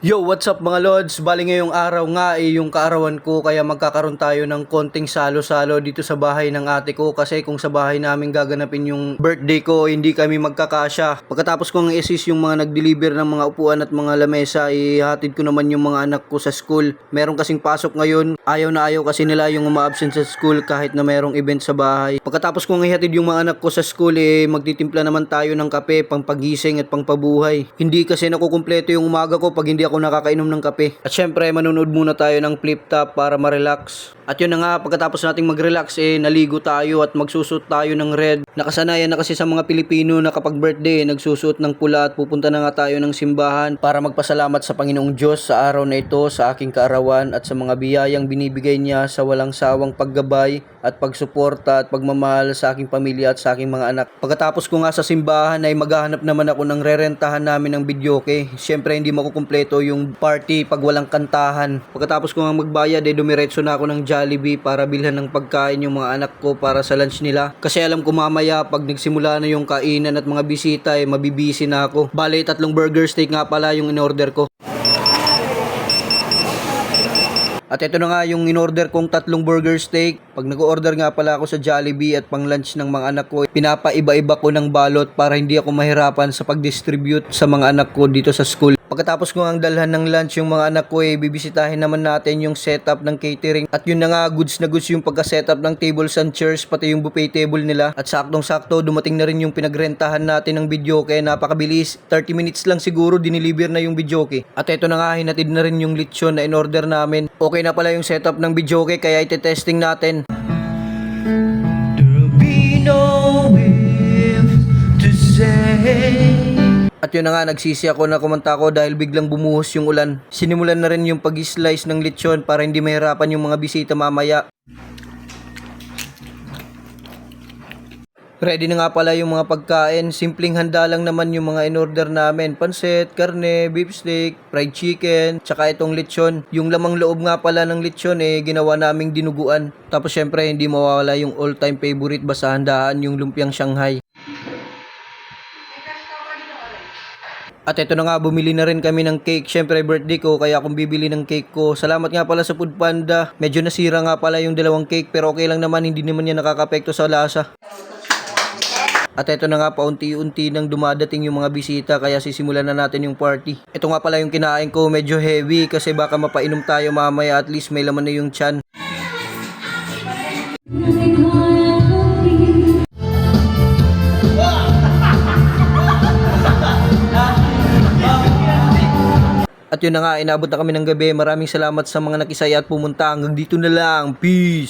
Yo, what's up mga lods? Bali ngayong araw nga yung kaarawan ko kaya magkakaroon tayo ng konting salo-salo dito sa bahay ng ate ko kasi kung sa bahay namin gaganapin yung birthday ko, hindi kami magkakasya. Pagkatapos kong i-assist yung mga nag-deliver ng mga upuan at mga lamesa, ihatid ko naman yung mga anak ko sa school. Meron kasing pasok ngayon, ayaw na ayaw kasi nila yung uma-absent sa school kahit na merong event sa bahay. Pagkatapos kong ihatid yung mga anak ko sa school, magtitimpla naman tayo ng kape, pang pagising at pang pabuhay. Hindi kasi nakukumpleto yung umaga ko pag hindi ako nakakainom ng kape. At syempre, manonood muna tayo ng flip top para ma-relax. At yun na nga, pagkatapos nating mag-relax, naligo tayo at magsusot tayo ng red. Nakasanayan na kasi sa mga Pilipino na kapag birthday, nagsusot ng pula at pupunta na nga tayo ng simbahan para magpasalamat sa Panginoong Diyos sa araw na ito, sa aking kaarawan at sa mga biyayang binibigay niya sa walang sawang paggabay at pagsuporta at pagmamahal sa aking pamilya at sa aking mga anak. Pagkatapos ko nga sa simbahan ay maghahanap naman ako ng rerentahan namin ng videoke. Syempre hindi makukumpleto yung party pag walang kantahan. Pagkatapos ko nga magbayad dumiretso na ako ng Jollibee para bilhan ng pagkain yung mga anak ko para sa lunch nila. Kasi alam ko mamaya pag nagsimula na yung kainan at mga bisita mabibisi na ako. Bale 3 burger steak nga pala yung in-order ko. At ito na nga yung in-order kong 3 burger steak. Pag nag-order nga pala ako sa Jollibee at pang lunch ng mga anak ko, pinapaiba-iba ko ng balot para hindi ako mahirapan sa pag-distribute sa mga anak ko dito sa school. Pagkatapos ko ang dalhan ng lunch yung mga anak ko, bibisitahin naman natin yung setup ng catering. At yun na nga, goods na goods yung pagka-setup ng tables and chairs, pati yung buffet table nila. At saktong-sakto, dumating na rin yung pinagrentahan natin ng videoke. Napakabilis, 30 minutes lang siguro, diniliver na yung videoke. At ito na nga, hinatid na rin yung lechon na in-order namin. Okay na pala yung setup ng videoke, kaya ite-testing natin. There'll be no if to say. At yun na nga, nagsisi ako na kumanta ko dahil biglang bumuhos yung ulan. Sinimulan na rin yung pag-slice ng lechon para hindi mahirapan yung mga bisita mamaya. Ready na nga pala yung mga pagkain. Simpleng handa lang naman yung mga in-order namin. Pansit, karne, beef steak, fried chicken, tsaka itong lechon. Yung lamang loob nga pala ng lechon ginawa naming dinuguan. Tapos syempre hindi mawawala yung all-time favorite ba sa handaan, yung lumpiang Shanghai. At ito na nga, bumili na rin kami ng cake. Syempre birthday ko, kaya akong bibili ng cake ko. Salamat nga pala sa Food Panda. Medyo nasira nga pala yung 2 cake, pero okay lang naman, hindi naman yan nakaka-apekto sa lasa. At ito na nga, paunti-unti nang dumadating yung mga bisita, kaya sisimulan na natin yung party. Ito nga pala yung kinain ko, medyo heavy kasi baka mapainom tayo mamaya, at least may laman na yung tiyan. At yun na nga, inabot na kami ng gabi. Maraming salamat sa mga nakisaya at pumunta. Hanggang dito na lang. Peace!